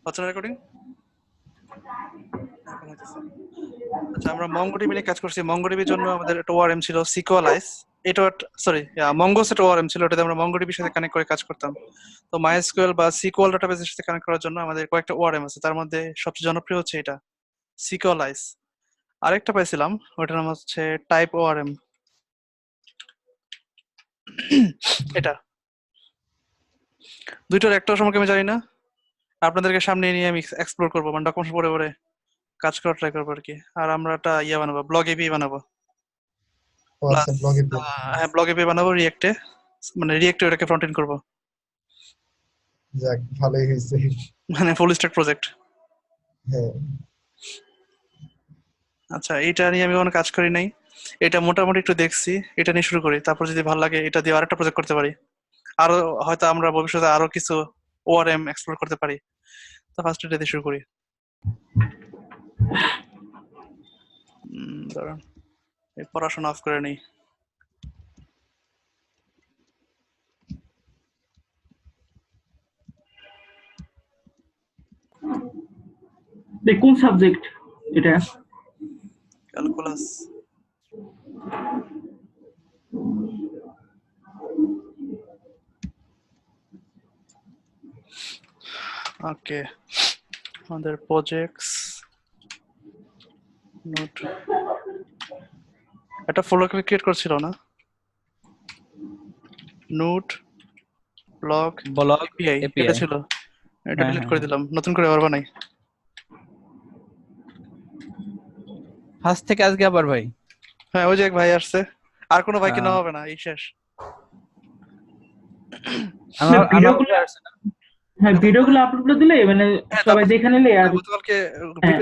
হচ্ছে না রেকর্ডিং? এখন হইতেছে। আচ্ছা, আমরা MongoDB নিয়ে কাজ করছি। MongoDB এর জন্য আমাদের একটা ORM ছিল Sequelize। এটা সরি, Mongo's একটা ORM ছিল, ওটাতে আমরা MongoDB এর সাথে কানেক্ট করে কাজ করতাম। তো MySQL বা SQL ডাটাবেসের সাথে কানেক্ট করার জন্য আমাদের কয়েকটা ORM আছে, তার মধ্যে সবচেয়ে জনপ্রিয় হচ্ছে এটা, Sequelize। আরেকটা পাইছিলাম, ওটার নাম হচ্ছে টাইপ ORM। এটা দুইটার একটা সম্পর্কে আমি জানি না, আপনাদেরকে সামনে নিয়ে আমি এক্সপ্লোর করবো, মানে ডকুমেন্ট পড়ে পড়ে কাজ করা ট্রাই করবো আর কি। আর আমরা একটা বানাবো, ব্লগ এপিআই বানাবো। ও আচ্ছা, প্লাস ব্লগে হ্যাঁ, ব্লগ এপিআই বানাবো রিয়েক্টে, মানে রিয়েক্টে ওটাকে ফ্রন্ট এন্ড করবো, যাক, ভালোই হয়েছে। মানে ফুল স্ট্যাক প্রজেক্ট। হ্যাঁ, আচ্ছা, এইটা নিয়ে আমি কোনো কাজ করি নাই, এটা মোটামুটি একটু দেখছি, এটা নিয়ে শুরু করি, তারপর যদি ভালো লাগে এটা দিয়ে আরেকটা প্রজেক্ট করতে পারি। আরো হয়তো আমরা ভবিষ্যতে আরো কিছু ওআরএম এক্সপ্লোর করতে পারি। তো ফার্স্ট এটা দিয়ে শুরু করি। দাঁড়ান, এই পড়াশোনা অফ করে নেই। কোন সাবজেক্ট এটা? ক্যালকুলাস। ওকে, আমাদের প্রজেক্টস নোট, একটা ফোল্ডার ক্রিয়েট করছিল না, নোট ব্লগ ব্লগ এপিআই, এটা এপিআই। ছিল, এটা হ্যাঁ ডিলিট হ্যাঁ করে হ্যাঁ, দিলাম, নতুন করে আবার বানাই। আজ থেকে আজকে আবার ভাই। হ্যাঁ, ওই যে এক ভাই আসছে, আর কোনো ভাইকে আহ, নেওয়া হবে না, এই শেষ। আমার আমার ভিডিওগুলো, ভাই আসছে না। হ্যাঁ এটা তো পরে, ভিডিওগুলো আপলোড করে দিলে মানে হ্যাঁ সবাই তারপর দেখে নিলে আর। গতকালকে হ্যাঁ,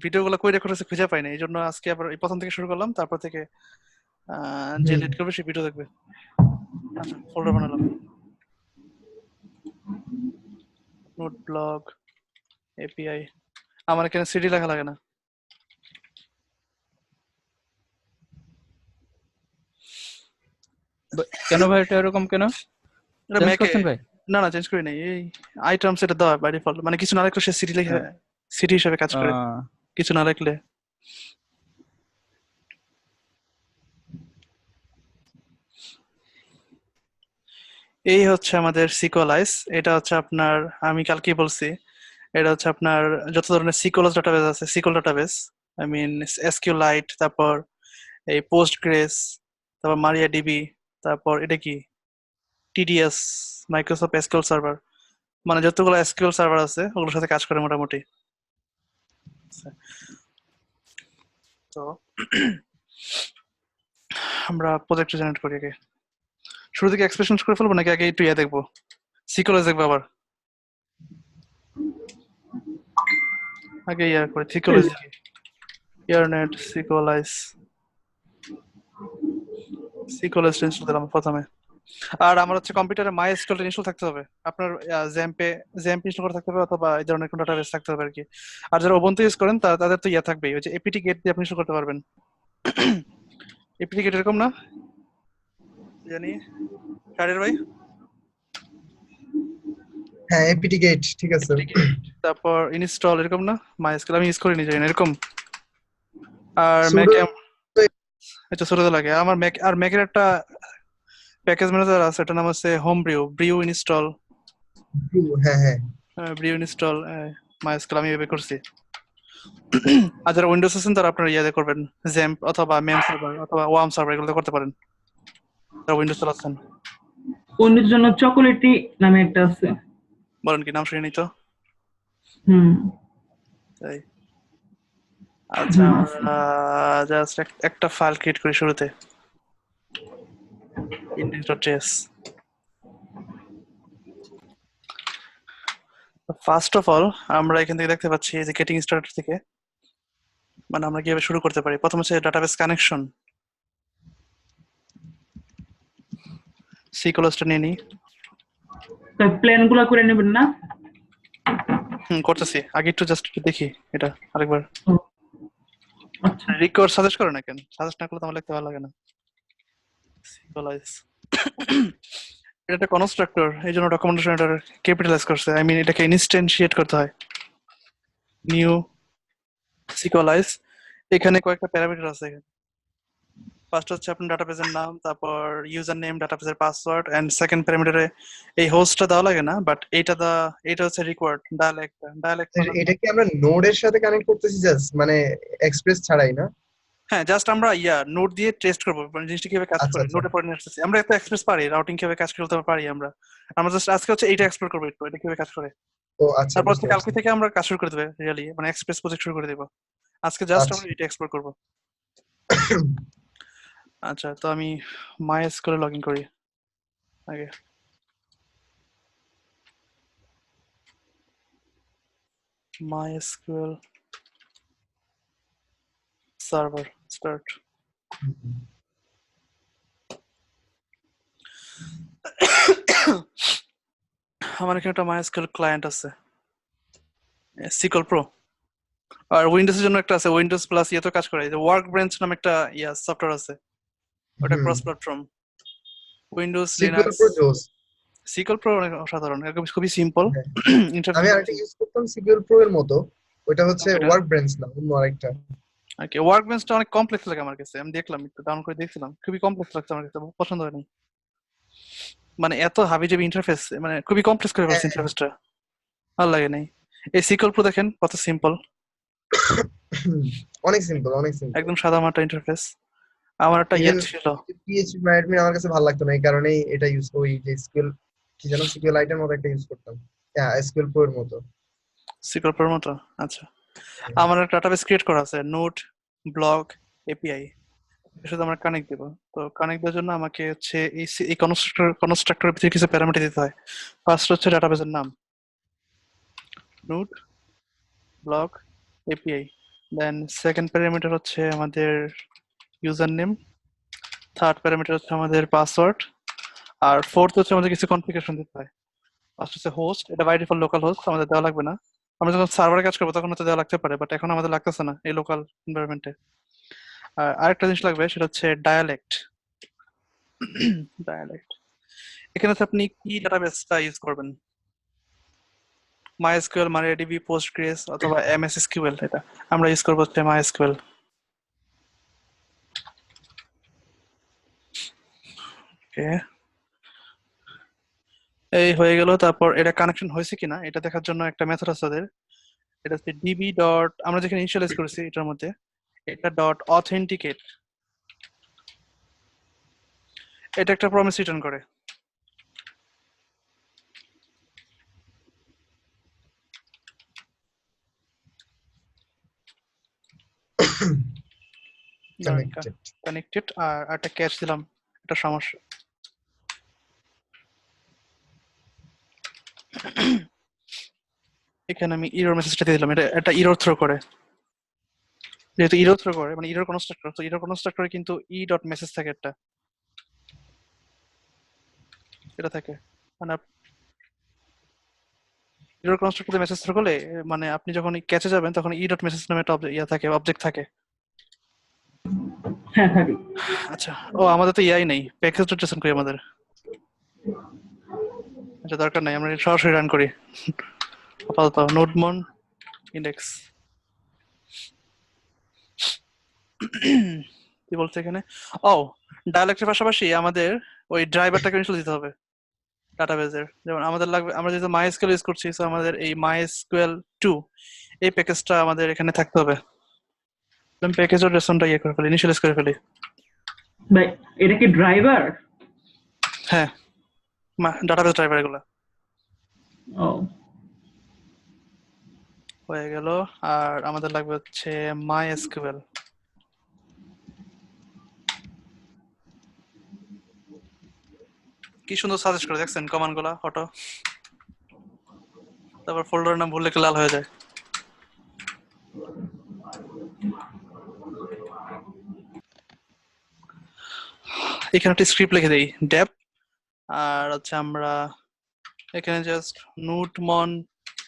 ভিডিওগুলো কই রেকর্ড হয়েছে খুঁজে পাই না, এই জন্য আজকে আবার এই প্রথম থেকে শুরু করলাম, তারপর থেকে যে হুম। লেট করবে সে ভিডিও দেখবে। আচ্ছা, ফোল্ডার বানালাম, নোট ব্লগ এপিআই। আমার এখানে সিডি লেখা লাগে না। কেন ভাই এটা এরকম কেন এটা চেঞ্জ ম্যাকে, করছেন ভাই? না না চেঞ্জ করি নাই, এই আইটেমস এটা দেওয়া বাই ডিফল্ট, মানে কিছু না লিখলে সে সিডি লিখে, হ্যাঁ। সিডি হিসেবে কাজ করে, কিছু না লিখলে। এই হচ্ছে আমাদের সিকোলাইজ। এটা হচ্ছে আপনার, আমি কালকেই বলছি, এটা হচ্ছে আপনার যত ধরনের সিকোলাস ডাটাবেস আছে, SQL database, I mean SQLite, তারপর এই পোস্ট গ্রেস, তারপর মারিয়া ডিবি, তারপর এটা কি টিডিএস, মাইক্রোসফট এসকিউএল সার্ভার, মানে যতগুলো এসকিউএল সার্ভার আছে ওগুলোর সাথে কাজ করে মোটামুটি। তো আমরা প্রজেক্ট জেনারেট করি আগে, শুরু থেকে এক্সপ্রেশন করে ফেলবো নাকি আগে একটু দেখবো, সিকোলাইজ দেখবো আবার, আগে করি সিকোলাইজ দেখি, ইয়ারনেট সিকোলাইজ, সিকোলাইজ ইনস্টল দিলাম প্রথমে। আর আমার হচ্ছে কম্পিউটারে মাই এসকিউএল ইনস্টল থাকতে হবে, আপনার জ্যাম্প ইনস্টল করা থাকতে হবে, অথবা এই ধরনের কোনো ডাটাবেস থাকতে হবে আর কি। আর যারা ওবুন্টু ইউজ করেন তাদের তো থাকবেই, ওই যে এপিটি গেট দিয়ে আপনি ইনস্টল করতে পারবেন। এপিটি গেট এরকম না জানি, শাড়ির ভাই? হ্যাঁ, এপিটি গেট ঠিক আছে। এপিটি গেট, তারপর ইনস্টল এরকম না, মাই এসকিউএল আমি ইউজ করিনি, জানি না এরকম। আর সুডো। ম্যাকে এটা ছোট লাগে আমার, ম্যাক আর ম্যাকের একটা প্যাকেজ ম্যানেজার আছে, এটার নাম হচ্ছে হোম ব্রিউ ইনস্টল, হ্যাঁ হ্যাঁ। ব্রিউ ইনস্টল মাই এসকিউএল আমি এভাবে করছি। আর যারা উইন্ডোজ আছেন তারা আপনার ইয়াতে করবেন, জ্যাম্প অথবা মেম সার্ভার অথবা ওয়ার্ম সার্ভার, এগুলো করতে পারেন যারা উইন্ডোজ চালাচ্ছেন। অন্যের জন্য চকোলেটি নামে একটা আছে। বলেন কি, নাম শুনিনি তো। হুম। তাই, আচ্ছা হুম, আছে। আমরা জাস্ট একটা ফাইল ক্রিয়েট করি শুরুতে, index.js। ফার্স্ট অফ অল আমরা এখান থেকে দেখতে পাচ্ছি এই যে গেটিং স্টার্ট থেকে, মানে আমরা কিভাবে শুরু করতে পারি। প্রথম হচ্ছে ডাটাবেস কানেকশন, সিকোলাসটা নিয়ে নিই। তো প্ল্যান গুলা করে নেবেন না? করতেছি, আগে একটু জাস্ট দেখি এটা আরেকবার। ও, আচ্ছা। রিকোয়ার্ড সাজেস্ট করে না কেন? সাজেস্ট না করলে তো আমার লিখতে ভালো লাগে না। সিকোলাইজ এটা একটা কনস্ট্রাক্টর, এই জন্য ডকুমেন্টেশন এটা ক্যাপিটালাইজ করছে। আই মিন এটাকে ইনস্ট্যান্সিয়েট করতে হয়। নিউ সিকোয়ালাইজ, এখানে কয়েকটা প্যারামিটার আছে। ফার্স্ট হচ্ছে আপনার ডাটাবেসের নাম, তারপর ইউজার নেম, ডাটাবেসের পাসওয়ার্ড, এন্ড সেকেন্ড প্যারামিটারে এই হোস্টটা দেওয়া লাগে না, বাট এটা হচ্ছে রিকোয়ার্ড ডায়ালেক্ট মানে এটা কি আমরা নোডের সাথে কানেক্ট করতেছি জাস্ট, মানে এক্সপ্রেস ছাড়াই না? হ্যাঁ, জাস্ট আমরা নোট দিয়ে টেস্ট করবো মানে জিনিসটা কিভাবে কাজ আচ্ছা করে। আচ্ছা। নোটে পড়ে নিয়ে আসতেছি আমরা, একটা এক্সপ্রেস পারি রাউটিং কিভাবে কাজ করতে পারি আমরা। আমরা জাস্ট আজকে হচ্ছে এইটা এক্সপ্লোর করবো একটু, এটা কিভাবে কাজ করে। ও আচ্ছা, তারপর বুঝতে হচ্ছে পারছি। কালকে থেকে আমরা কাজ শুরু করে দেবে রিয়েলি, মানে এক্সপ্রেস প্রজেক্ট শুরু করে দেবো। আজকে জাস্ট আচ্ছা। আমরা এটা এক্সপ্লোর করবো। আচ্ছা, তো আমি মাই এসকিউএল লগ ইন করি আগে। মাই এসকিউএল সার্ভার স্টার্ট। আমার এখানে একটা মাই এসকিউএল ক্লায়েন্ট আছে, সিকল প্রো। আর উইন্ডোজের জন্য একটা আছে, উইন্ডোজ প্লাস ইয়েতে কাজ করে, ওয়ার্ক বেঞ্চ নামে একটা সফটওয়্যার আছে, ওটা hmm. Cross platform. Windows, secure Linux. Pro জোস। সিকল প্রো অনেক অসাধারণ, একদম খুবই সিম্পল, হ্যাঁ, ইন্টারফেস আমি খুবই আরেকটা ইউজ করতাম সিকিউর প্রো এর মতো। ওইটা হচ্ছে কম্পিউটার। ওয়ার্ক ব্রেঞ্চ না, অন্য আরেকটা। ওকে, ওয়ার্ক বেঞ্চটা অনেক কমপ্লেক্স লাগে আমার কাছে, আমি দেখলাম একটু ডাউন করে দেখছিলাম, খুবই কমপ্লেক্স লাগছে আমার কাছে, পছন্দ হয়নি। মানে এত হাবিজাবি ইন্টারফেস, মানে খুবই কমপ্লেক্স করে ফেলছে হ্যাঁ, ইন্টারফেসটা, ভালো লাগে নাই। এই সিকল প্রো দেখেন কত সিম্পল, অনেক সিম্পল, অনেক সিম্পল। একদম সাদা মাটা ইন্টারফেস। আমার একটা ইভেন ছিল পিএইচপি মাইডমি আমার কাছে ভালো লাগতো না, এই কারণেই এটা ইউজ ওই যে এসকিউএল, কি যেন সিকিউএল আইটের মতো একটা ইউজ করতাম। হ্যাঁ, এসকিউএল প্রো এর মতো। সিকল প্রোর মতো। আচ্ছা, আমার একটা ডাটাবেস ক্রিয়েট করা আছে, নোট ব্লক এপিআই, এর সাথে আমরা কানেক্ট দেবো। তো কানেক্ট দেওয়ার জন্য আমাকে হচ্ছে এই কনস্ট্রাক্টরের ভিতরে কিছু প্যারামিটার দিতে হয়। ফার্স্ট হচ্ছে ডাটাবেসের নাম, note block API. Then second parameter হচ্ছে আমাদের ইউজার নেম, থার্ড প্যারামিটার হচ্ছে আমাদের পাসওয়ার্ড, আর ফোর্থ হচ্ছে আমাদের কিছু কনফিগারেশন দিতে হয়। ফার্স্ট হচ্ছে হোস্ট, এটা বাই ডিফল্ট লোকাল হোস্ট, আমাদের দেওয়া লাগবে না। আমরা যখন সার্ভারে কাজ করবো তখন হয়তো দেওয়া লাগতে পারে, বাট এখন আমাদের লাগতেছে না এই লোকাল এনভায়রনমেন্টে। আর আরেকটা জিনিস লাগবে, সেটা হচ্ছে ডায়ালেক্ট। ডায়ালেক্ট, এখানে হচ্ছে আপনি কি ডাটাবেসটা ইউজ করবেন, মাইএসকিউএল, মারিয়াডিবি, পোস্টগ্রেস অথবা এমএস এসকিউএল। এটা আমরা ইউজ করবো হচ্ছে মাইএসকিউএল। ওকে, এই হয়ে গেল। তারপর এটা কানেকশন হয়েছে কিনা এটা দেখার জন্য একটা মেথড আছে ওদের, এটা হচ্ছে ডিবি ডট, আমরা যেখানে ইনিশিয়ালাইজ করেছি এটার মধ্যে, এটা ডট অথেন্টিকেট, এটা একটা প্রমিস রিটার্ন করে। কানেক্টেড। কানেক্টেড, আর একটা ক্যাচ দিলাম, এটা সমস্যা। এখানে আমি ইরর মেসেজটা দিয়ে দিলাম, এটা একটা ইরর থ্রো করে। যেহেতু ইরর থ্রো করে মানে ইরর কনস্ট্রাক্টর, তো ইরর কনস্ট্রাক্টরে কিন্তু ই ডট মেসেজ থাকে একটা, এটা থাকে। মানে ইরর কনস্ট্রাক্টরে মেসেজ থ্রো করলে মানে আপনি যখন ক্যাচে যাবেন তখন ই ডট মেসেজ নামে একটা থাকে, অবজেক্ট থাকে। হ্যাঁ থাকি। আচ্ছা, ও আমাদের তো ইয়াই নেই, প্যাকেজ ডট জেসন করি আমাদের। আচ্ছা, দরকার নাই, আমরা সরাসরি রান করি আপাতত। নোডমন ইন্ডেক্স, কি বলছে এখানে, ও ডায়ালেক্টের পাশাপাশি আমাদের ওই ড্রাইভারটাকে ইনস্টল দিতে হবে ডাটাবেজের। যেমন আমাদের লাগবে, আমরা যেহেতু মাইএসকিউএল ইউজ করছি, সো আমাদের এই মাইএসকিউএল 2 এই প্যাকেজটা আমাদের এখানে থাকতে হবে। আমি প্যাকেজের রেশনটা ইয়ে করে ফেলি, ইনিশিয়ালাইজ করে ফেলি। ভাই এটা কি ড্রাইভার? হ্যাঁ, ডাটাবেস ড্রাইভার এগুলো ও হয়ে গেল। আর আমাদের লাগবে হচ্ছে মাইএসকিউএল। কি সুন্দর সাজেস্ট করে দেখছেন কমান্ড গুলা অটো, তারপর ফোল্ডারের নাম ভুললে লাল হয়ে যায়। এখানে একটা স্ক্রিপ্ট লিখে দেই, ডেপ, আর হচ্ছে আমরা এখানে জাস্ট নোটমন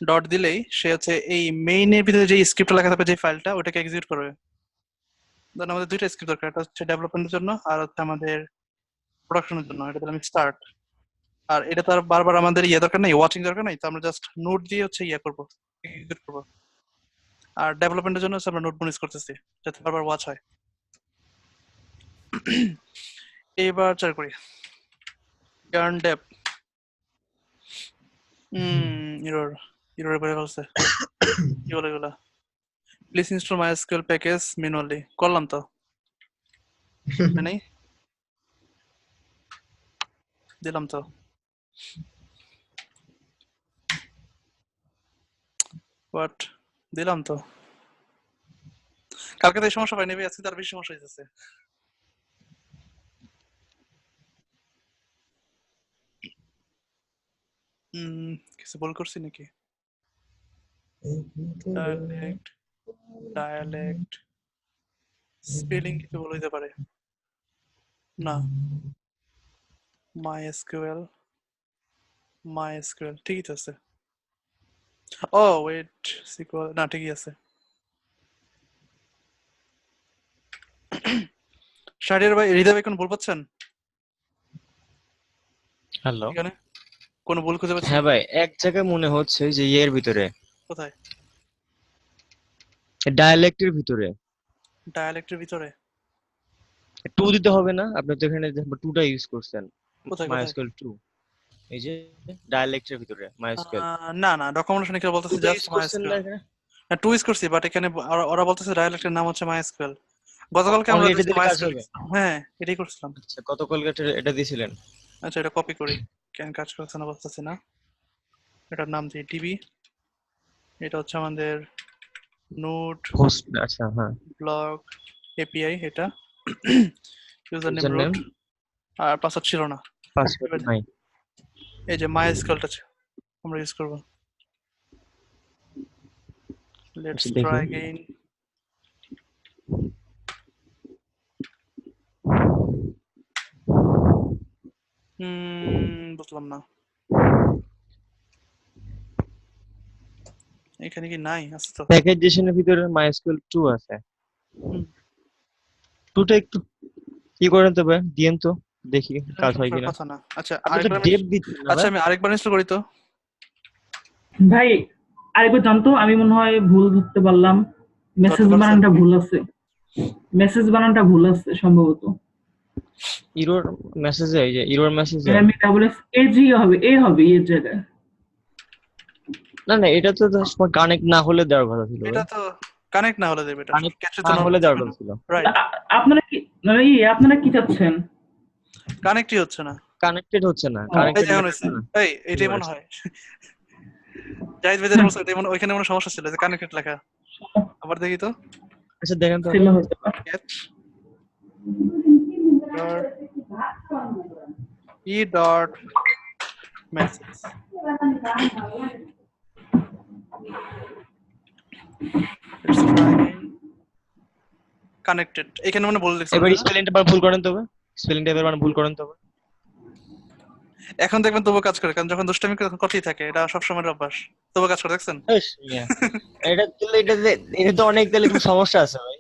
ডট দিলেই সে হচ্ছে এই মেইনের ভিতরে যে স্ক্রিপ্টটা লেখা থাকবে, যে ফাইলটা, ওটাকে এক্সিকিউট করবে। দেন আমাদের দুইটা স্ক্রিপ্ট দরকার, একটা হচ্ছে ডেভেলপমেন্টের জন্য আর হচ্ছে আমাদের প্রোডাকশনের জন্য। এটা দিলাম স্টার্ট। আর এটা তো আর বারবার আমাদের ইয়ে দরকার নাই, ওয়াচিং দরকার নাই, তো আমরা জাস্ট নোট দিয়ে হচ্ছে ইয়ে করবো, এক্সিকিউট করবো। আর ডেভেলপমেন্টের জন্য হচ্ছে আমরা নোট ইউজ করতেছি যাতে বারবার ওয়াচ হয়। এবার চার করি yarn dep এরর এরর বলে ফেলছে, কি বলে এগুলা, please install MySQL package manually, করলাম তো নেই, দিলাম তো, বাট দিলাম তো, কালকে তো এই সমস্যা হয়নি, আজকে তার বেশি সমস্যা হয়েছে। কিছু ভুল করছি নাকি? ডায়ালেক্ট ডায়ালেক্ট স্পেলিং কিছু ভুল হইতে পারে না। মাইএসকিউএল ঠিকই তো আছে। ও ওয়েট, সিকুয়েল না ঠিকই আছে। শাহরিয়ার ভাই, হৃদয় ভাই কোন ভুল পাচ্ছেন হ্যালো। এখানে? কোন ভুল খুঁজে পাচ্ছেন? হ্যাঁ ভাই, এক জায়গায় মনে হচ্ছে যে এর ভিতরে, কোথায়? ডায়ালেক্টের ভিতরে ডায়ালেক্টের ভিতরে? টু দিতে হবে না? আপনি তো এখানে টুটা ইউজ করছেন, কোথায় কোথায়? MySQL too. এই যে ডায়ালেক্টের ভিতরে মাইস্কুয়েল না না, ডকুমেন্টেশন এখানে বলতেছে টুটা জাস্ট ইউজ করছেন না মাইএসকিউএল। এখানে? না, টু ইউজ করছি, বাট এখানে ওরা বলতেছে ডায়ালেক্টের নাম হচ্ছে মাইএসকিউএল। গতকালকে আমরা অনলি এটা জাস্ট দিলে কাজ মাইএসকিউএল, হবে? হ্যাঁ এটাই করছিলাম। আচ্ছা, কত কলগেটের এটা দিয়েছিলেন? আচ্ছা এটা কপি করি, কেন কাজ করছে না বলতেছি না। এটার নাম দিই ডিবি, এটা হচ্ছে আমাদের নোড হোস্ট, আচ্ছা হ্যাঁ। ব্লগ এপিআই, এটা user name user name, root, আর পাসওয়ার্ড ছিল না। পাসওয়ার্ড নাই। এই যে মাইএসকিউএলটা আমরা ইউজ করব। লেটস আচ্ছা ট্রাই দেখি। अगेन। বুঝলাম না, এখানে কি নাই? আছে তো। প্যাকেজেশনের ভিতরে মাইস্কুয়েল টু আছে। হুম, টুটা একটু কি করেন তবে দিয়েন তো, দেখি এটা কাজ হয় সমস্যার কিনা। কথা না। আচ্ছা আপনি তো আরেকবার ডেপ দিচ্ছেন না আচ্ছা ভাই? আমি আরেকবার ইনস্টল করি তো। ভাই আরেকবার জানতো, আমি মনে হয় ভুল ধরতে পারলাম। ধরতে মেসেজ পারছেন? বানানটা ভুল আছে, মেসেজ বানানটা ভুল আছে সম্ভবত। ইরোর মেসেজে, এই যে ইরোর মেসেজে। মানে আমি ডাবল এস এ জি হবে, এ হবে এর জায়গায়। না না, এটা তো কানেক্ট না হলে দেওয়ার কথা ছিল ভাই। এটা তো কানেক্ট না হলে দেবে, এটা কানেক্ট ক্যাচে তো না হলে দেওয়ার যাবে না। কথা ছিল। রাইট, আপনারা কি, মানে আপনারা কি চাচ্ছেন? কানেক্টই হচ্ছে না। কানেক্টেড হচ্ছে না, ও, এই কানেক্টেড যেমন লেখা হয়েছে, আছে না? এই এটাই মনে হয় জাহিদ ভাই যেটা বলছে, এটাই মনে, ওইখানে মনে হয় সমস্যা ছিল যে কানেক্টেড লেখা। আবার দেখি তো, আচ্ছা দেখেন তো। ছিল হতে পারে। Catch dot E dot message, let's try again. Connected এখানে মনে বলে লিখছিল এবার তাই না? স্পেলিংটা আবার ভুল করেন তবে, স্পেলিংটা এবার মানে ভুল করেন তবে। এখন দেখবেন তবুও কাজ করে, কারণ যখন দুষ্টামি করে তখন করতেই থাকে, এটা সবসময় অভ্যাস। তবুও কাজ করে, দেখছেন? বেশ মিয়া, এটা তাহলে এটা তো অনেক তাহলে একটু সমস্যা আছে ভাই।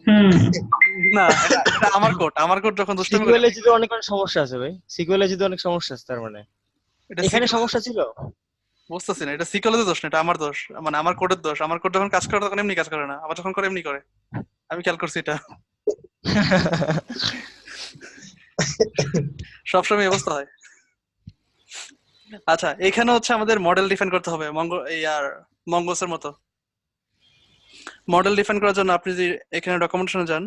হুম। না, এটা এটা আমার কোড যখন দুষ্টামি করে সিকিউএলএ যদি অনেক অনেক সমস্যা আছে ভাই, সিকিউএলএ যদি অনেক সমস্যা আছে তার মানে এটা এখানে সমস্যা ছিল। বুঝতেছি না, এটা সিকলের দোষ না, এটা আমার দোষ, মানে আমার কোডের দোষ। আমার কোড যখন কাজ করে তখন এমনি কাজ করে না, আবার যখন করে এমনি করে। আমি খেয়াল করছি এটা, সবসময় এই অবস্থা হয়। আচ্ছা এখানে হচ্ছে আমাদের মডেল ডিফাইন করতে হবে, এই আর মঙ্গোসের মতো। মডেল ডিফাইন করার জন্য আপনি যদি এখানে ডকুমেন্টেশনে যান,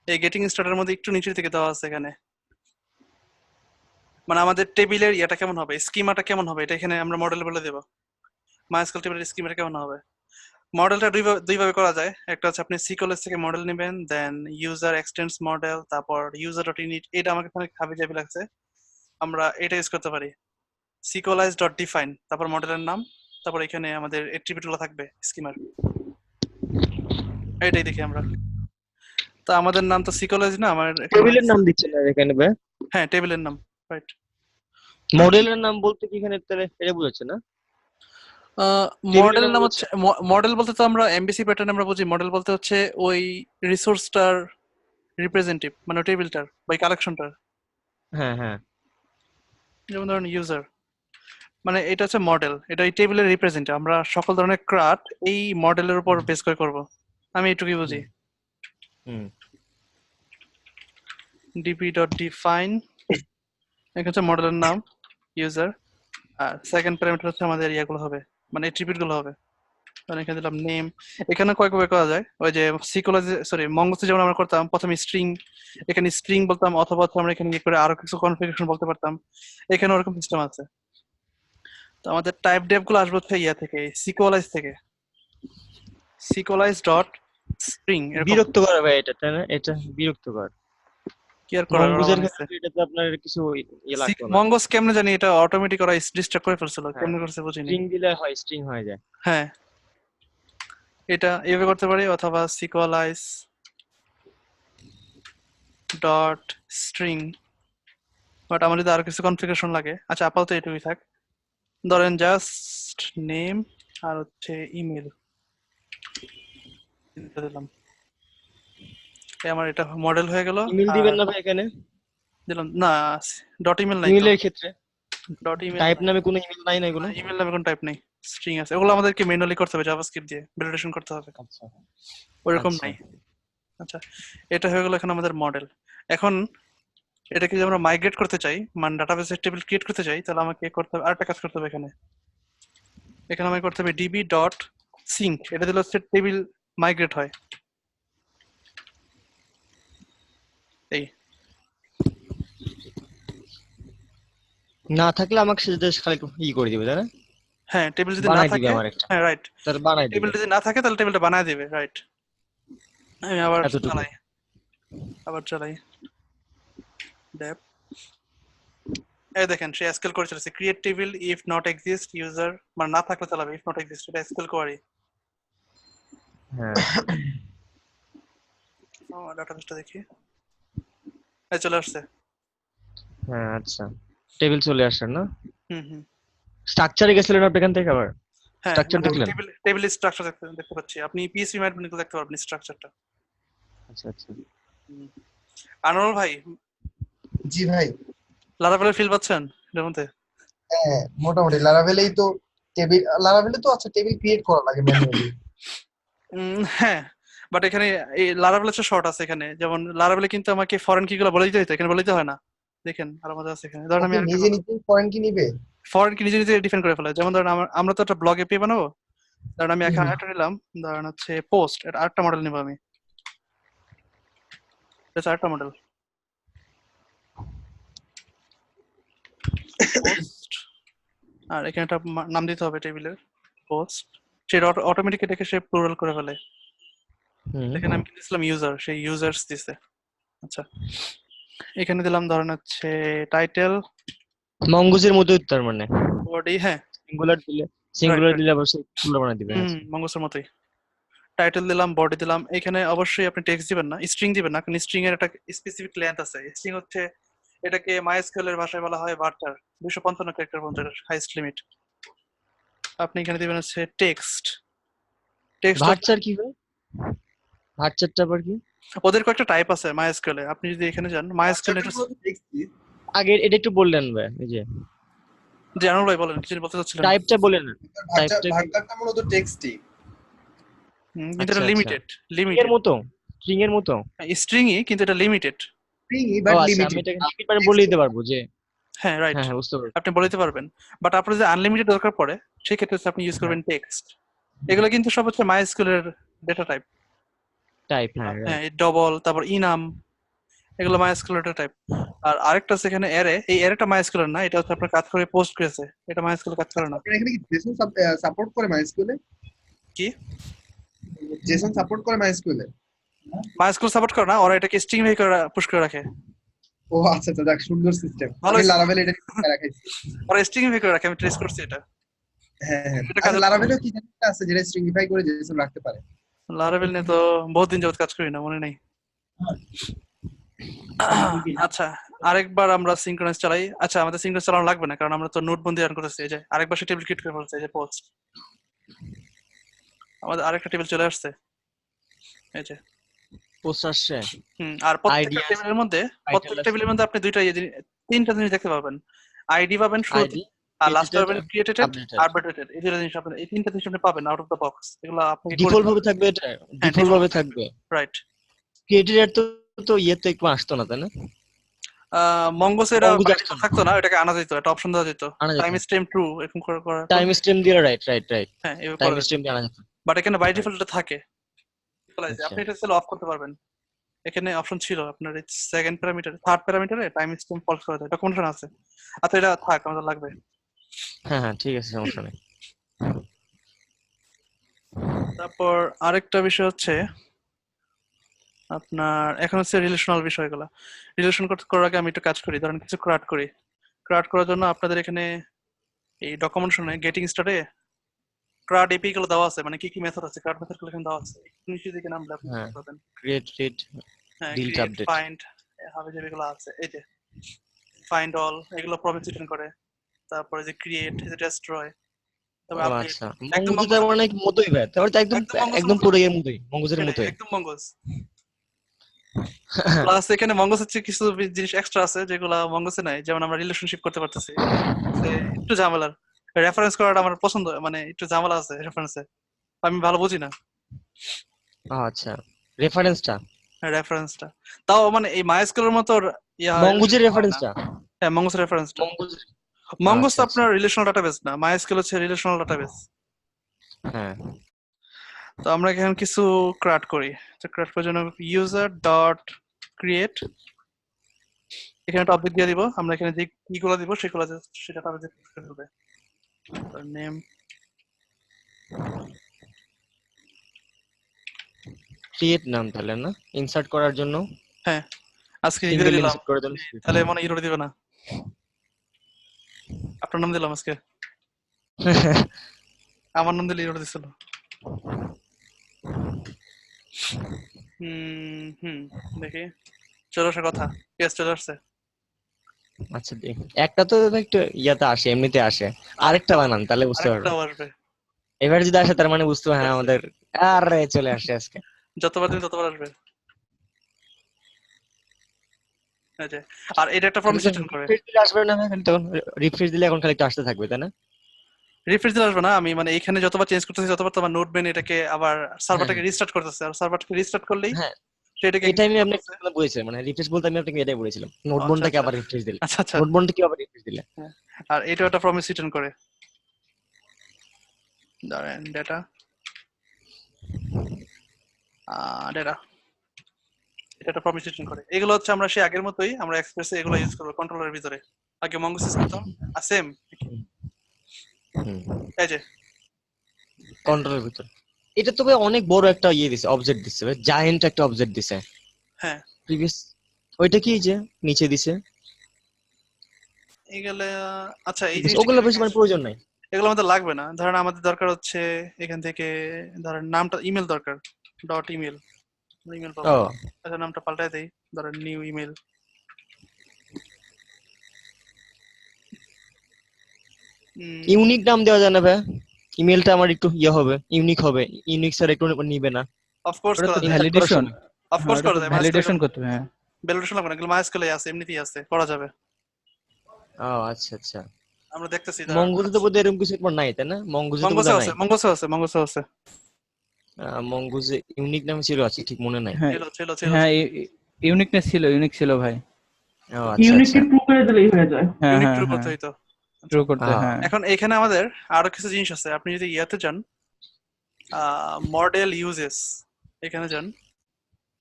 এই গেটিং স্টার্টের মধ্যে একটু নিচের দিকে দেওয়া আছে এখানে, মানে আমাদের টেবিলের ইয়েটা কেমন হবে, স্কিমাটা কেমন হবে, এটা এখানে আমরা মডেল বলে দেবো। মাইস্কুয়েল টেবিলের স্কিমাটা কেমন হবে। মডেলটা দুইভাবে করা যায়। একটা হচ্ছে আপনি সিকোলেজ থেকে মডেল নেবেন, দেন ইউজার এক্সটেন্স মডেল, তারপর ইউজার ডট ইনিট। এটা আমাকে অনেক হাবিজাবি লাগছে, আমরা এটা ইউজ করতে পারি। সিকোলাইজ ডট ডিফাইন, তারপর মডেলের নাম, তারপর এখানে আমাদের এট্রিবিউট গুলো থাকবে স্কিমার, এটাই দেখি আমরা। তো আমাদের নাম তো সিকোলাইজ না, আমার টেবিলের নাম দিচ্ছেন না এখানে ভাই? হ্যাঁ টেবিলের নাম, রাইট। মডেলের নাম বলতে কি এখানে তাহলে এটা বোঝাচ্ছে না? টেবিলের মডেল নাম নাম বোঝাচ্ছে। হচ্ছে, মডেল বলতে তো আমরা এমবিসি প্যাটার্ন আমরা বুঝি। মডেল বলতে হচ্ছে ওই রিসোর্সটার রিপ্রেজেন্টেটিভ, মানে টেবিলটার বা কালেকশনটার। হ্যাঁ হ্যাঁ। যেমন ধরুন ইউজার, মানে এটা হচ্ছে মডেল, এটা এই টেবিলের রিপ্রেজেন্ট, আমরা সকল ধরনের ক্রাট এই মডেলের উপর বেস করে করব। আমি এইটুকুই বুঝি। হুম db.define, এখানে হচ্ছে মডেলের নাম ইউজার, আর সেকেন্ড প্যারামিটার হচ্ছে আমাদের ইয়াগুলো হবে, মানে অ্যাট্রিবিউট গুলো হবে। মানে এখানে দিলাম নেম। এখানে কয়েকভাবে করা যায়, ওই যে সিকোলাইজ, সরি মঙ্গোসে যেমন আমরা করতাম প্রথমে স্ট্রিং, এখানে স্ট্রিং বলতাম, অথবা আমরা এখানে ইয়ে করে আরো কিছু কনফিগারেশন বলতে পারতাম। এখানে ওরকম সিস্টেম আছে। তো আমাদের টাইপ ডেভ গুলো আসবে হচ্ছে ইয়া থেকে, সিকোলাইজ থেকে, সিকোলাইজ ডট স্ট্রিং, এরকম। বিরক্তকর ভাই এটা, তাই না? এটা বিরক্তকর। কি আর করার, ওরা মঙ্গুজের বানাইছে। ক্ষেত্রে এটাতে আপনার কিছু ইয়ে লাগতো না। মঙ্গোস কেমনে জানি এটা অটোমেটিক ওরা ডিস্ট্রাক্ট করে ফেলছিল, হ্যাঁ, কেমনে করছে বুঝিনি। স্ট্রিং দিলে হয়, স্ট্রিং হয়ে যায়। হ্যাঁ, এটা এভাবে করতে পারি, অথবা সিকোলাইজ ডট স্ট্রিং। বাট আমার যদি আরো কিছু কনফিগারেশন লাগে, আচ্ছা আপাতত এটুকুই থাক। ধরেন জাস্ট নেম আর হচ্ছে ইমেল দিলাম, আমার এটা মডেল হয়ে গেল। ইমেল আর দিবেন না ভাই এখানে? দিলাম না, ডট ইমেল নাই তো, ইমেলের ক্ষেত্রে ডট ইমেল টাইপ নাই, নামে কোনো ইমেল নাই না এগুলো? ইমেল নামে কোনো টাইপ নেই, স্ট্রিং আছে। ওগুলো আমাদেরকে ম্যানুয়ালি করতে হবে, জাভাস্ক্রিপ্ট দিয়ে ভ্যালিডেশন করতে হবে, আচ্ছা ওরকম আচ্ছা। নাই। আচ্ছা, এটা হয়ে গেল এখন আমাদের মডেল। এখন এটাকে যদি আমরা মাইগ্রেট করতে চাই, মানে ডাটাবেসের টেবিল ক্রিয়েট করতে চাই, তাহলে আমাকে করতে হবে আরেকটা কাজ করতে হবে। এখানে এখানে আমাকে করতে হবে ডিবি ডট সিঙ্ক, এটা দিলে হচ্ছে টেবিল মাইগ্রেট হয়। এই না থাকলে আমাকে সেটা খালি ই করে দিবে, তাই না? হ্যাঁ, টেবিল যদি না বানাই দিবে থাকে, আমার একটা, হ্যাঁ রাইট, তাহলে বানাই টেবিল দিবে যদি না থাকে তাহলে টেবিলটা বানায় দিবে, রাইট। আমি আবার এতটুকু। চালাই, আবার চালাই ডেপ। এই দেখেন সে এসকিউএল করে চলেছে, create table if not exist user, মানে না থাকলে চালাবে, ইফ নট এক্সিস্ট, এটা এসকিউএল কোয়ারি। হ্যাঁ ডাটাবেসটা দেখি, এই চলে আসছে। হ্যাঁ আচ্ছা, টেবিল চলে আসছে না? হুম হুম, স্ট্রাকচারে গেছিলেন আপনি এখান থেকে আবার? হ্যাঁ স্ট্রাকচার মানে আমি দেখলেন? টেবিল স্ট্রাকচার দেখতে পাচ্ছি, আপনি পিএসপি ম্যাটমেটিক্যাল দেখতে পারবেন স্ট্রাকচারটা। আচ্ছা আচ্ছা। আনোয়ার ভাই, জি ভাই। লারাভেলের ফিল পাচ্ছেন এর মধ্যে? হ্যাঁ, মোটামুটি লারাভেলেই তো লারাভেলে তো আচ্ছা টেবিল ক্রিয়েট করা লাগে ম্যানুয়ালি। হ্যাঁ, বাট এখানে এই লারাভেল হচ্ছে শর্ট আছে এখানে, যেমন লারাভেলে কিন্তু আমাকে ফরেন কি গুলো বলে দিতে হতো, এখানে বলে দিতে হয় না। দেখেন আর মজা আছে এখানে। ধরেন আমি ওকে, আরেকটা নিজে নিজে ফরেন কি নিবে? ফরেন কি নিজে নিজে ডিফাইন করে ফেলে, যেমন ধরেন আমরা তো একটা ব্লগ এপি বানাবো, ধরেন আমি হুম এখানে হুম। আরেকটা নিলাম, ধরেন হচ্ছে পোস্ট, এটা আরেকটা মডেল নিবো আমি, এটা আরেকটা মডেল পোস্ট, আর এখানে একটা নাম দিতে হবে টেবিলের পোস্ট, সেটা অটোমেটিক এটাকে সে প্লুরাল করে ফেলে। হুম। এখানে আমি দিয়েছিলাম ইউজার, সেই ইউজার্স দিছে। আচ্ছা, এখানে দিলাম ধরেন হচ্ছে টাইটেল মঙ্গুজের মতো তার মানে বডি, হ্যাঁ সিঙ্গুলার দিলে, রাইট সিঙ্গুলার রাইট, দিলে আবার সে প্লুরাল বানাই দিবে। আচ্ছা মঙ্গসের মতোই। টাইটেল দিলাম, বডি দিলাম, এখানে অবশ্যই আপনি টেক্সট দিবেন না, স্ট্রিং দিবেন না, কারণ স্ট্রিং এর একটা স্পেসিফিক লেন্থ আছে। স্ট্রিং হচ্ছে, এটাকে মাইস্কুয়েল এর ভাষায় বলা হয় ভার্টার, 255 ক্যারেক্টার পর্যন্ত হাইস্ট লিমিট। আপনি এখানে দিবেন হচ্ছে টেক্সট, টেক্সট ভার্চার কি হয়? ভার্চারটা আবার কি? ওদের কয়েকটা টাইপ আছে মাইস্কুয়েল এ, আপনি যদি এখানে যান মাইস্কুয়েল এটা। আগে এটা একটু বললেন ভাই, এই যে জানুল ভাই বলেন, কিছু বলতে চাচ্ছিলেন? টাইপটা বলেন না। টাইপটা কি? ভার্টারটা মূলত টেক্সটই। কিন্তু আচ্ছা এটা আচ্ছা, লিমিটেড, স্ট্রিং এর মতো, স্ট্রিং এর মতো। স্ট্রিংই, কিন্তু এটা লিমিটেড। স্ট্রিংই ও বাট আচ্ছা, আমি লিমিটেড। এটাকে লিমিট মানে বলে দিতে পারবো যে, হ্যাঁ রাইট, হ্যাঁ হ্যাঁ বুঝতে পারছি। আপনি বলে দিতে পারবেন। বাট আপনার যদি আনলিমিটেড দরকার পড়ে, সেই ক্ষেত্রে হচ্ছে আপনি ইউজ হ্যাঁ করবেন টেক্সট। এগুলো কিন্তু সব হচ্ছে মাইস্কুয়েল এর ডেটা টাইপ। টাইপ, হ্যাঁ হ্যাঁ, রাইট। ডবল, তারপর ইনাম, এগুলো মাইস্কুয়েল ডেটা টাইপ। আর আরেকটা আছে এখানে অ্যারে, এই অ্যারেটা মাইস্কুয়েল না, এটা হচ্ছে আপনার কাজ করে পোস্ট করেছে, এটা মাইস্কুয়েল কাজ করে আচ্ছা, না। আপনার এখানে কি জেসন সাপোর্ট করে মাইস্কুয়েলে? কি জেসন সাপোর্ট করে মাইস্কুয়েলে? মাইস্কুয়েল সাপোর্ট করে না, ওরা এটাকে স্ট্রিং ভেবে করে পুশ করে রাখে। ও আচ্ছা আচ্ছা, যাক সুন্দর সিস্টেম। ভালো আমি হয়েছে, লারাভেলে এটা শিখে রাখাইছি। ওরা স্ট্রিং ভেবে করে রাখে, আমি ট্রেস করছি এটা, হ্যাঁ হ্যাঁ, এটা আচ্ছা কাজে লাগে। লারাভেলেও কি জানি একটা আছে যেটা স্ট্রিংিফাই করে জেসন রাখতে পারে। লারাভেল নিয়ে তো বহুত দিন যাবত কাজ করি না, মনে নেই। আচ্ছা, আরেকবার আমরা সিনক্রোনাইজ চালাই। আচ্ছা, আমাদের সিনক্রোনাইজ চালানো লাগবে না, কারণ আমরা তো নোটবন্দি রান করতেছি। এই যে আরেকবার সে টেবিল ক্রিয়েট করে ফেলছে, এই যে পোস্ট, আমাদের আরেকটা টেবিল চলে আসছে, এই যে। পোস্ট আসছে, আর প্রত্যেকটা আইডিয়া, টেবিলের মধ্যে, টাইটেল প্রত্যেক আসছে। টেবিলের মধ্যে আপনি তিনটা জিনিস দেখতে পাবেন। আইডি পাবেন শুরুতে, আইডি, আর লাস্টে ক্রিয়েটেড, পাবেন ক্রিয়েটেড, আপডেটেড। আরবিট্রেটেড। এই দুটো জিনিস আপনি, এই তিনটা জিনিস আপনি পাবেন আউট অফ দ্য বক্স। এগুলো আপনাকে করে ডিফল্ট দিতে ভাবে হবে। থাকবে এটা, হ্যাঁ, ডিফল্ট ডিফল্ট ভাবে থাকবে, থাকবে। রাইট। ক্রিয়েটেড তো তো ইয়েতে একটু আসতো না তাই না? মঙ্গোসে এটা মঙ্গুজে বাই আসতো ডিফল্ট না, থাকতো না, এটাকে আনা যেত, একটা অপশন দেওয়া যেত, আনা যেত। টাইম স্ট্রিম ট্রু এরকম করে টাইম স্ট্রিম দিয়ে, রাইট রাইট রাইট, হ্যাঁ এভাবে টাইম করা যেত। স্ট্রিম দিয়ে আনা যেত। বাট এখানে বাই হ্যাঁ, ডিফল্ট এটা থাকে। Sequelize এ। আচ্ছা আপনি এটা সেল অফ করতে পারবেন। এখানে অপশন ছিল আপনার সেকেন্ড প্যারামিটার, থার্ড প্যারামিটারে টাইম স্ট্রিম ফলস করা যায়, ডকুমেন্টেশন আছে। আচ্ছা এটা থাক, আমাদের লাগবে। হ্যাঁ হ্যাঁ ঠিক আছে, সমস্যা নেই। তারপর আরেকটা বিষয় হচ্ছে আপনার, এখন হচ্ছে রিলেশনাল বিষয়গুলো। রিলেশন করার আগে আমি একটু কাজ করি, ধরেন কিছু ক্রাফট করি। ক্রাফট করার জন্য আপনাদের এখানে এই ডকুমেন্টেশনে গেটিং স্টার্টে ক্রাড এপি গুলো দেওয়া আছে, মানে কি কি মেথড আছে, ক্রাড মেথড গুলো এখানে দেওয়া আছে। নিচে দিকে নামলে আপনি হ্যাঁ, দেখতে পাবেন। ক্রিয়েট, রিড, হ্যাঁ, ডিলিট, ক্রিয়েট, আপডেট। ফাইন্ড, হাবি যেগুলো আছে, এই যে ফাইন্ড অল, এগুলো প্রমিস রিটার্ন করে। তারপরে যে ক্রিয়েট, এই যে ডেস্ট্রয়, তবে ও আপডেট। আচ্ছা, একদম মঙ্গুজে তার মঙ্গোজের মানে মতোই ভাই, তারপরে তো একদম একদম মঙ্গোজের একদম মতো, পুরো ইয়ের মতোই, মঙ্গুজের এটাই মতোই। একদম মঙ্গোজ। প্লাস এখানে মঙ্গোসের চেয়ে কিছু জিনিস এক্সট্রা আছে যেগুলো মঙ্গোসে নাই, যেমন আমরা রিলেশনশিপ করতে পারতেছি। যে একটু ঝামেলার, রেফারেন্স করাটা আমার পছন্দ, মানে একটু ঝামেলা আছে রেফারেন্সে, আমি ভালো বুঝি না ও আচ্ছা, রেফারেন্সটা, রেফারেন্সটা। তাও মানে এই মাইস্কুলের মতো মঙ্গুজের রিলেশনশিপ হয় না। রেফারেন্সটা, হ্যাঁ, মঙ্গোস রেফারেন্সটা। মঙ্গুজের। মঙ্গোস আচ্ছা তো আচ্ছা, আপনার রিলেশনাল ডাটাবেস না, মাইস্কুল হচ্ছে রিলেশনাল ডাটাবেস। হ্যাঁ তো আমরা এখানে কিছু ক্রাট করি। তো ক্রাট করার জন্য ইউজার ডট ক্রিয়েট, এখানে একটা অবজেক্ট দিয়ে দিব। আমরা এখানে যে কিগুলো দিব সেগুলো সেটা তারা যে করে ফেলবে। নেম, ক্রিয়েট নাম তাহলে না, ইনসার্ট করার জন্য, হ্যাঁ আজকে ই করে সিঙ্গেল দিলাম। ইনসার্ট করার জন্য। তাহলে মনে ইরোর দিবে না, আপনার নাম দিলাম আজকে, আমার নাম দিলে ইরোর দিছিল। হুম, দেখি চলে আসে কথা, পেঁয়াজ চলে আসছে। আচ্ছা একটা তো একটু ইয়াতে আসে, এমনিতে আসে, আরেকটা বানান তাহলে বুঝতে পারবে। আরেকটাও আসবে, এবার যদি আসে তার মানে বুঝতে হবে, হ্যাঁ আমাদের আরে চলে আসে আজকে। যতবার দিন ততবার আসবে। এই যে, আর এটা একটা খালি প্রমিস তো রিটার্ন করে। রিফ্রেশ দিলে আসবে না ভাই, খালি তখন রিফ্রেশ দিলে এখন খালি একটু আসতে থাকবে তাই না? রিফ্রেশ দিলে আসবে না, আমি মানে এখানে যতবার চেঞ্জ করতেছি ততবার তোমার নোট বেন এটাকে আবার হ্যাঁ সার্ভারটাকে রিস্টার্ট করতেছে, আর সার্ভারটাকে রিস্টার্ট করলেই হ্যাঁ, সেটাকে এটা আমি execute আপনাকে করতেছে। বলেছিলাম, মানে রিফ্রেশ বলতে আমি আপনাকে এটাই বলেছিলাম, ও, আচ্ছা নোটবনটাকে আচ্ছা আবার রিফ্রেশ দিলে, আচ্ছা আচ্ছা। নোটবনটাকে আবার রিফ্রেশ দিলে। হ্যাঁ, আর এটা একটা প্রমিস রিটার্ন করে। ধরেন ডেটা, ডেটা, এটা একটা প্রমিস রিটার্ন করে। এগুলো হচ্ছে আমরা সেই আগের মতোই আমরা এক্সপ্রেসে এগুলো ইউজ করবো কন্ট্রোলারের ভিতরে। আগে মঙ্গো ইউজ করতাম, আর সেম হুম, এই যে কন্ট্রোলের ভিতর। এটা তবে অনেক বড় একটা ইয়ে দিছে, অবজেক্ট দিছে, জায়ান্ট একটা অবজেক্ট দিছে হ্যাঁ। প্রিভিয়াস। ওইটা কি যে নিচে দিছে, এগুলো আচ্ছা, এই বেশি জিনিসটা ওগুলো কিভাবে বেশি কাজ, মানে প্রয়োজন নাই। এগুলো আমাদের লাগবে না। ধরেন আমাদের দরকার হচ্ছে এখান থেকে, ধরেন নামটা ইমেল দরকার, ডট ইমেল, ইমেল পাবো। ও আচ্ছা নামটা পাল্টাই দেই, ধরেন নিউ ইমেল। ইউনিক নাম দেওয়া যায় না ভাই? ইমেলটা আমার একটু ইয়ে হবে, ইউনিক হবে, ইউনিক স্যার একটু নিবে না। অফকোর্স ওটা করা তো যায়, ইনসার্ট করার ভ্যালিডেশন, সময় অফকোর্স ওটা করা তো যায়, ভ্যালিডেশন করতে হবে, হ্যাঁ। ভ্যালিডেশন লাগবে না, এগুলো মাইস্কুলে আছে, এমনিতেই আছে, করা যাবে। ও আচ্ছা আচ্ছা, আমরা দেখতেছি, দাঁড়ান। মঙ্গুজে তো বোধহয় এরকম কিছু একবার নাই তাই না? মঙ্গুজে তো মঙ্গোসে বোধহয় আছে, নাই। মঙ্গোসে আছে, মঙ্গোসে আছে। মঙ্গুজে ইউনিক নাম ছিল, আছে ঠিক মনে নাই। হ্যাঁ ছিল ছিল ছিল হ্যাঁ, ছিল। ইউনিকনেস ছিল, ইউনিক ছিল ভাই। ও আচ্ছা ইউনিটকে আচ্ছা। ট্রু করে দিলেই হয়ে যায়। হ্যাঁ ইউনিট হ্যাঁ ট্রু করতে হ্যাঁ, হইতো। ট্রু আচ্ছা, করতে, হ্যাঁ। এখন এখানে আমাদের আরো কিছু জিনিস আছে। আপনি যদি ইয়াতে যান, মডেল ইউজেস, এখানে যান,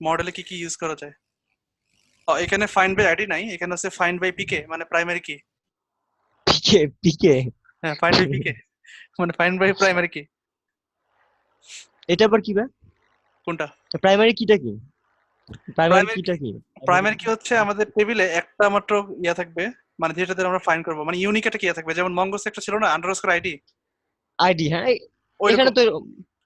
মডেলে কি কি ইউজ করা যায়। এখানে ফাইন্ড বাই আইডি নাই, এখানে আছে ফাইন্ড বাই পিকে, মানে প্রাইমারি কি। পিকে পিকে, হ্যাঁ, ফাইন্ড বাই পিকে মানে ফাইন্ড বাই প্রাইমারি কি। এটা আবার কি ভাই? কোনটা? প্রাইমারি কিটা কি? প্রাইমারি প্রাইমারি কি, কিটা কি? প্রাইমারি কি হচ্ছে আমাদের টেবিলে একটা মাত্র ইয়া থাকবে, মানে যেটাতে আমরা ফাইন্ড করবো, মানে ইউনিক একটা কি থাকবে। যেমন মঙ্গোস একটা ছিল না, আন্ডারস্কোর আইডি, আইডি, হ্যাঁ এখানে ওইরকম। তো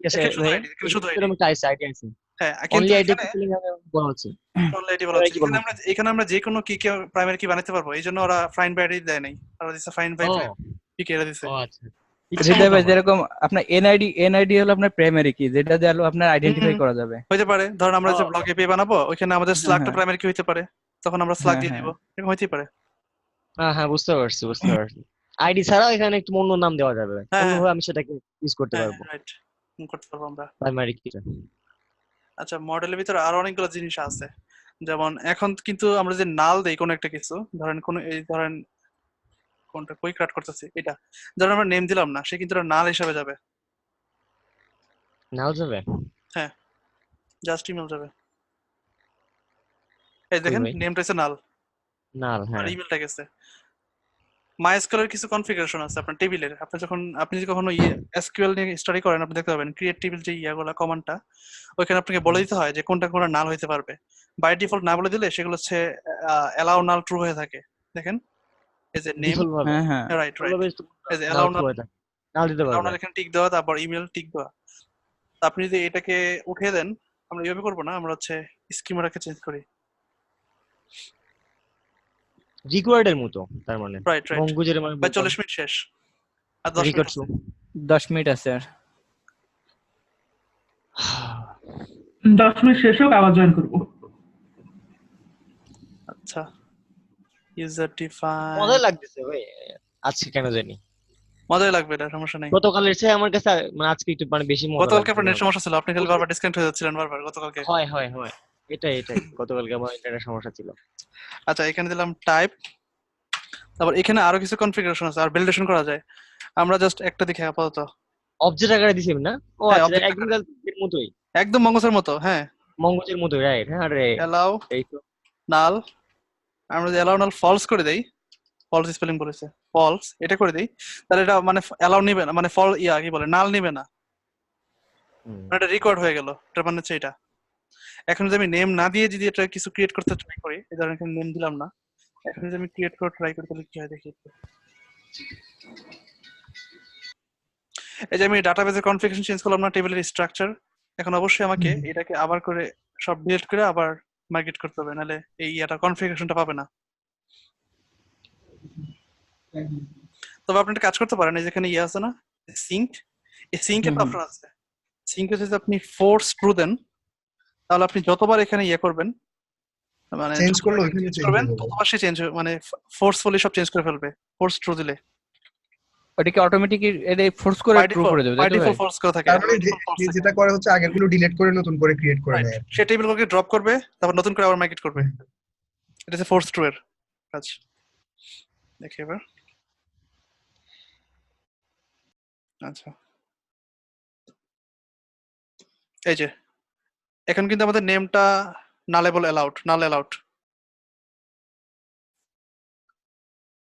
আছে এখানে শুধু ভাই, আইডি, এখানে এখানে শুধু তো আইডি। এরকম একটা আইডি আছে, হ্যাঁ, কিন্তু অনলি আইডি এখানে স্পেলিং আমি বলা হচ্ছে, টোটাল আইডি বলা প্রাইমারি হচ্ছে। কি বলা এখানে আমরা, হচ্ছে। এখানে আমরা যে কোনো কি কে প্রাইমারি কি বানাতে পারবো, এই জন্য ওরা ফাইন্ড বাই আইডি দেয় নাই, ওরা দিছে ফাইন্ড বাই ও কি কে দিছে। ও আচ্ছা, ইচ্ছা হৃদয় মতো ভাই, আবার। যেরকম আপনার এনআইডি হলো আপনার প্রাইমারি কি, যেটা দিয়ে হলো আপনার আইডেন্টিফাই হুম, করা যাবে। হইতে পারে। ধরুন আমরা ও যে ব্লগ এপি বানাবো, ওইখানে আমাদের হ্যাঁ স্ল্যাগটা হ্যাঁ প্রাইমারি কি হইতে পারে, তখন আমরা স্ল্যাগ হ্যাঁ দিয়ে হ্যাঁ, দিব, এরকম হইতেই পারে। হ্যাঁ হ্যাঁ, বুঝতে পারছি। আইডি ছাড়াও এখানে একটু অন্য নাম দেওয়া যাবে, হ্যাঁ হ্যাঁ অন্যভাবে আমি সেটাকে ইউজ করতে হ্যাঁ পারবো রাইট, করতে পারবো আমরা। প্রাইমারি কি। আচ্ছা, মডেলের ভিতরে আরো অনেকগুলো জিনিস আছে, যেমন এখন কিন্তু আমরা যে নাল দেই কোনো একটা কিছু, ধরেন কোন এই ধরেন কোনটা কুইক রাট করতেছি এটা, ধরেন আমরা নেম দিলাম না, সে কিন্তু নাল হিসাবে যাবে। নাও যাবে? হ্যাঁ, জাস্ট ইমেল যাবে। এই কই দেখেন ভাই? নেমটা হচ্ছে নাল নাল, আর হ্যাঁ। ইমেলটা গেছে। মাইএসকিউএল এর কিছু কনফিগারেশন আছে আপনার টেবিলের, আপনি যদি কখনো এসকিউএল নিয়ে স্টাডি করেন, আপনি দেখতে পাবেন ক্রিয়েট টেবিল যে ইয়াগুলা কমান্ডটা, ওইখানে আপনাকে বলে দিতে হয় যে কোনটা কোনটা নাল হইতে পারবে। বাই ডিফল্ট না বলে দিলে সেগুলো হচ্ছে অ্যালাউ নাল ট্রু হয়ে থাকে। দেখেন এই যে নেম, ডিফল্ট ভাবে, হ্যাঁ হ্যাঁ রাইট ডিফল্ট রাইট, ভাবে এই যে নাল অ্যালাউ ট্রু নাল, হয়ে থাকে, নাল দিতে অ্যালাউ পারবে। নাল এখানে টিক দেওয়া, তারপর ইমেল টিক দেওয়া। তো আপনি যদি এটাকে উঠিয়ে দেন, আমরা এইভাবে করবো না, আমরা হচ্ছে স্কিমাটাকে চেঞ্জ করি। রিকোয়ার্ড এর মতো তার মানে, রাইট রাইট, মঙ্গুজের মানে ভাই বলতাম 40 মিনিট শেষ, আর 10 মিনিট রিকোয়ার্ড টু। আছে। 10 মিনিট আছে আর। 10 মিনিট শেষ হোক, আবার জয়েন করবো। আচ্ছা, ইউজার ডিফাইন, মজাই লাগতেছে ভাই আজকে, কেন জানি মজাই লাগবে, এটা সমস্যা নেই। গতকালের চেয়ে আমার কাছে মানে আজকে একটু মানে বেশি মজা গতকালকে আপনার লাগতেছে নেট আমার। সমস্যা ছিল, আপনি খালি বারবার ডিসকানেক্ট হয়ে যাচ্ছিলেন বারবার গতকালকে। হয়, এটাই গতকালকে আমার ইন্টারনেট সমস্যা ছিল। আচ্ছা, এখানে দিলাম টাইপ, তারপর এখানে আরো কিছু কনফিগারেশন আছে আর ভ্যালিডেশন করা যায়। আমরা জাস্ট একটা দেখি আপাতত। অবজেক্ট আকারে দিছি না? ও হ্যাঁ, আচ্ছা, অবজেক্ট একদম আকারে এর মতোই, একদম মঙ্গসের মতো, হ্যাঁ। মঙ্গজের মতোই, রাইট। হ্যাঁ রে, অ্যালাউ এই তো। নাল, আমরা যদি অ্যালাউ নাল ফলস করে দেই, ফলস স্পেলিং বলেছে, ফলস এটা করে দেই, তাহলে এটা মানে অ্যালাউ নিবে না, মানে ফল ইয়া কি বলে নাল নিবে না, হুম। মানে এটা রেকর্ড হয়ে গেল, এটা মানে হচ্ছে এটা। এখন যদি আমি নেম না দিয়ে যদি এটা কিছু ক্রিয়েট করতে ট্রাই করি, এই ধরেন এখানে নেম দিলাম না, এখন যদি আমি ক্রিয়েট করে ট্রাই করি তাহলে কি হয় দেখি একটু। এই যে আমি ডাটাবেসের কনফিগারেশন চেঞ্জ করলাম না, টেবিলের স্ট্রাকচার, এখন অবশ্যই আমাকে এটাকে আবার করে সব ডিলিট করে আবার মাইগ্রেট করতে হবে, নাহলে এই ইয়াটা কনফিগারেশনটা পাবে না। তবে আপনি একটা কাজ করতে পারেন, এই যেখানে ইয়ে আছে না সিঙ্ক, এই সিঙ্ক একটা অপশন আছে, সিঙ্কে যদি আপনি ফোর্স ট্রু দেন, তাহলে আপনি যতবার এখানে ইয়ে করবেন, মানে চেঞ্জ যতবার করলে এখানে ওইখানে চেঞ্জ চেঞ্জ করবেন হয়ে যাবে। ততবার সে চেঞ্জ মানে ফোর্সফুলি সব চেঞ্জ করে ফেলবে, ফোর্স ট্রু দিলে। ওটা কি অটোমেটিক এটা ফোর্স করে ট্রু করে দেবে, বাই তাই তো ভাই? ডিফল্ট ফোর্স করে থাকে, তার মানে বাই ডিফল্ট ফোর্স সে থাকে, যেটা করে হচ্ছে আগের গুলো ডিলিট করে নতুন করে ক্রিয়েট করে রাইট। নেয় আর কি। সে টেবিলগুলোকে ড্রপ করবে, তারপর নতুন করে আবার মাইগ্রেট করবে, এটা হচ্ছে ফোর্স ট্রু এর কাজ। দেখি এবার, আচ্ছা এই যে এখন কিন্তু আমাদের নেমটা নালেবল অ্যালাউড, নাল অ্যালাউড,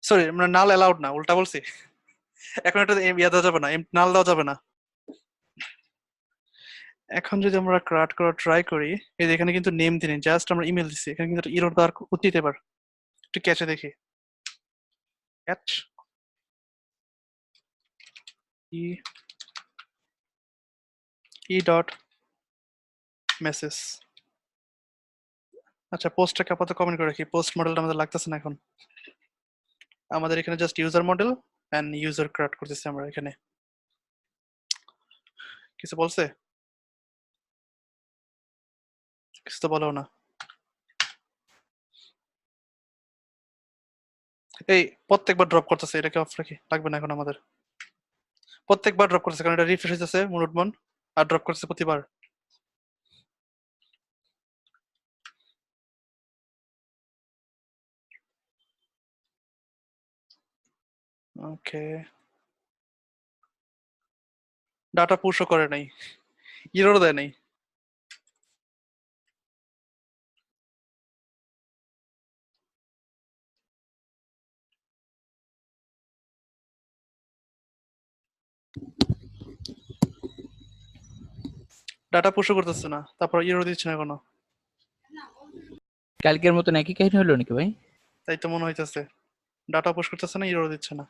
সরি মানে নাল অ্যালাউড না, উল্টা বলছি। এখন এটা ইয়া দেওয়া যাবে না, নাল দেওয়া যাবে না। এখন যদি আমরা ক্রাট করা ট্রাই করি, এই যে এখানে কিন্তু নেম দিই, জাস্ট আমরা ইমেল দিছি, এখানে কিন্তু ইরর দেওয়ার উচিত। এবার একটু ক্যাচে দেখি, ক্যাচ ই ই ডট মেসেজ। আচ্ছা, পোস্টটাকে আপাতত কমেন্ট করে রাখি, পোস্ট মডেলটা আমাদের লাগতেছে না এখন, আমাদের এখানে just user model and user create করতেছি আমরা এখানে। কিছু বলছে? কিছু তো বলো না। এই প্রত্যেকবার ড্রপ করতেছে, এটাকে অফ রাখি, লাগবে না এখন আমাদের। প্রত্যেকবার ড্রপ করতেছে কারণ এটা রিফ্রেশ হইতেছে মুডমন, আর ড্রপ করতেছে প্রতিবার। ওকে, ডাটা পুশও করে নাই, ইরোরও দেয় নাই। ডাটা পুশও করতেছে না, তারপর ইরোর দিচ্ছে না কোনো। কালকের মতন একই কাহিনী হলো নাকি ভাই? তাই তো মনে হইতেছে, ডাটা পুশ করতেছে না, ইরোর দিচ্ছে না।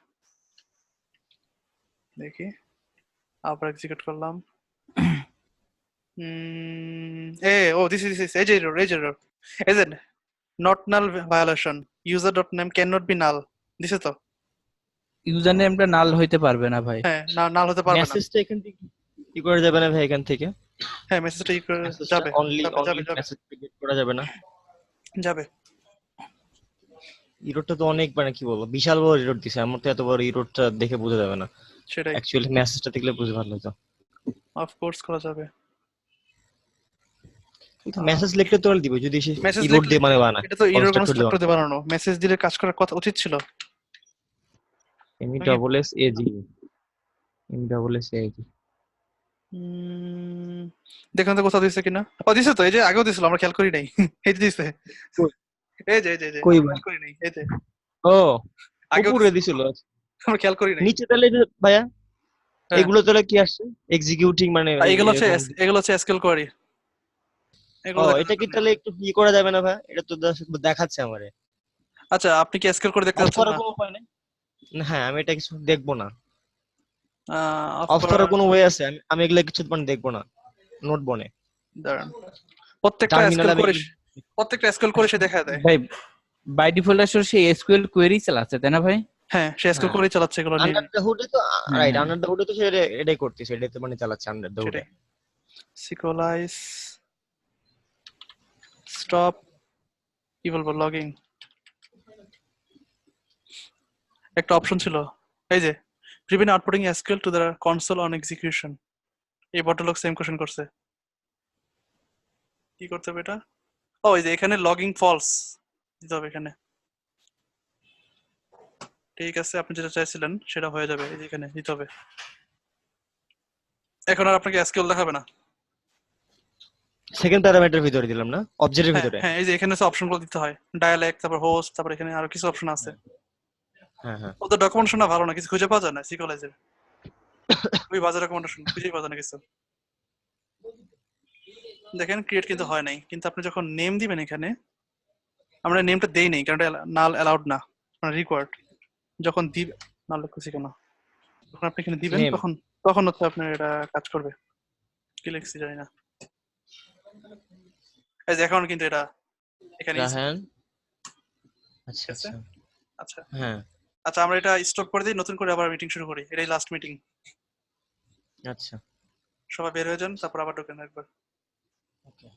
দেখি, আবার এক্সিকিউট করলাম। দিস এই যে এরর, এই যে এরর, এই যে not null violation, user dot name can not be null দিছে তো। ইউজার নেমটা নাল হইতে পারবে না ভাই। হ্যাঁ, না নাল হতে পারবে না। মেসেজটা এখান থেকে কি করা যাবে না ভাই? এখান থেকে হ্যাঁ, মেসেজটা মেসেজটা যাবে অনলি যাবে যাবে যাবে মেসেজ ক্রিয়েট করা যাবে না? যাবে। ইরোডটা তো অনেক মানে কি বলবো বিশাল বড় ইরোড দিছে, আমার তো এত বড় ইরোডটা দেখে বোঝা যাবে না। সেটাই, অ্যাকচুয়ালি মেসেজটা দেখলে বুঝে ভালো হতো। অফকোর্স করা যাবে। মেসেজ লিখলে তো আর দিবে যদি সে মেসেজ ইরোড লিখলে দিয়ে মানে বানায়, এটা তো ইরর কনস্ট্রাক্টর দিয়ে কনস্ট্রাক্টর দিয়ে বানানো, মেসেজ দিলে কাজ করার কথা উচিত ছিল এমই নাকি? Double S A G, M E double S A G. Um, দেখুন তো কোথাও দিছে কিনা। ও দিছে তো, এই যে আগেও দিছিল, আমরা খেয়াল করি নাই। এই যে দিছে, এই যে কই আমরা ভাই? খেয়াল করি নাই, এই যে ও আগেও উপরে দিছিল, দিছিল। আমরা খেয়াল করি নাই। নিচে তাহলে যে ভাইয়া হ্যাঁ, এগুলো তাহলে কি আসছে এক্সিকিউটিং মানে এগুলো হচ্ছে এরকম। এগুলো হচ্ছে এসকিউএল কোয়ারি, ও এগুলো দেখার এটা কি দরকার নেই। তাহলে একটু ই করা যাবে না ভাই? এটা তো দেখাচ্ছে আমারে। আচ্ছা, আপনি কি এসকিউএল করে দেখতে অফ চাচ্ছেন করার না? কোনো উপায় নেই? না, হ্যাঁ আমি এটা কিছু দেখবো না। অফ অফ করার করার, কোনো ওয়ে আছে? আমি এগুলো কিছু মানে দেখবো না নোট বনে। দাঁড়ান, প্রত্যেকটা টার্মিনাল এসকিউএল আমি করে প্রত্যেকটা এসকিউএল করে সে দেখা দেয়। ভাই বাই ডিফল্ট আসলে সে এসকিউএল কোয়েরি চালাচ্ছে তাই না ভাই? হ্যাঁ, সে এসকিউএল হ্যাঁ করেই চালাচ্ছে এগুলো নিয়ে। আন্ডার দ্য হুডে তো হ্যাঁ রাইট, হ্যাঁ আন্ডার দ্য হুডে তো সে এটাই করতেছে, এটাই তো মানে চালাচ্ছে আন্ডার দ্য হুডে। সেটাই। সিকোলাইজ, স্টপ, কি বলবো, লগিং, একটা অপশন ছিল, এই যে prevent outputting SQL to the console on execution. এই ভদ্রলোক সেম কোশ্চেন করছে, কি করতে হবে এটা? ও এই যে এখানে লগিং ফলস দিতে হবে এখানে। ঠিক আছে, আপনি যেটা চাইছিলেন সেটা হয়ে যাবে, এই যে এখানে দিতে হবে। এখন আর আপনাকে এসকিউএল দেখাবে না। সেকেন্ড প্যারামিটার ভিতরে দিলাম না, অবজেক্টের হ্যাঁ ভিতরে। হ্যাঁ, এই যে এখানে অপশনগুলো দিতে হয়, ডায়ালেক্ট, তারপর হোস্ট, তারপর এখানে আরো কিছু অপশন আছে। হ্যাঁ হ্যাঁ ওদের ডকুমেন্টেশনটা ভালো না, কিছু খুঁজে পাওয়া যায় না সিকোলাইজের, ওই বাজার ডকুমেন্টেশন খুঁজেই পাওয়া যায় না কিছু। দেখেন ক্রিয়েট কিন্তু হয় নাই, কিন্তু আপনি যখন নেম দিবেন এখানে, আমরা নেমটা দেই নাই কারণ এটা নাল অ্যালাউড না, মানে রিকোয়ার্ড। যখন দিবে, নাল লিখছি কেন, যখন আপনি এখানে দিবেন নেম তখন তখন হচ্ছে আপনার এটা কাজ করবে। কি লিখছি জানি না, এই যে এখন কিন্তু এটা এখানে easy, রাহান। আচ্ছা ঠিক আছে। আচ্ছা আচ্ছা হ্যাঁ আচ্ছা, আমরা এটা স্টপ করে দিই, নতুন করে আবার মিটিং শুরু করি, এটাই লাস্ট মিটিং। আচ্ছা সবাই বের হয়ে যান, তারপর আবার ঢোকেন একবার। ওকে।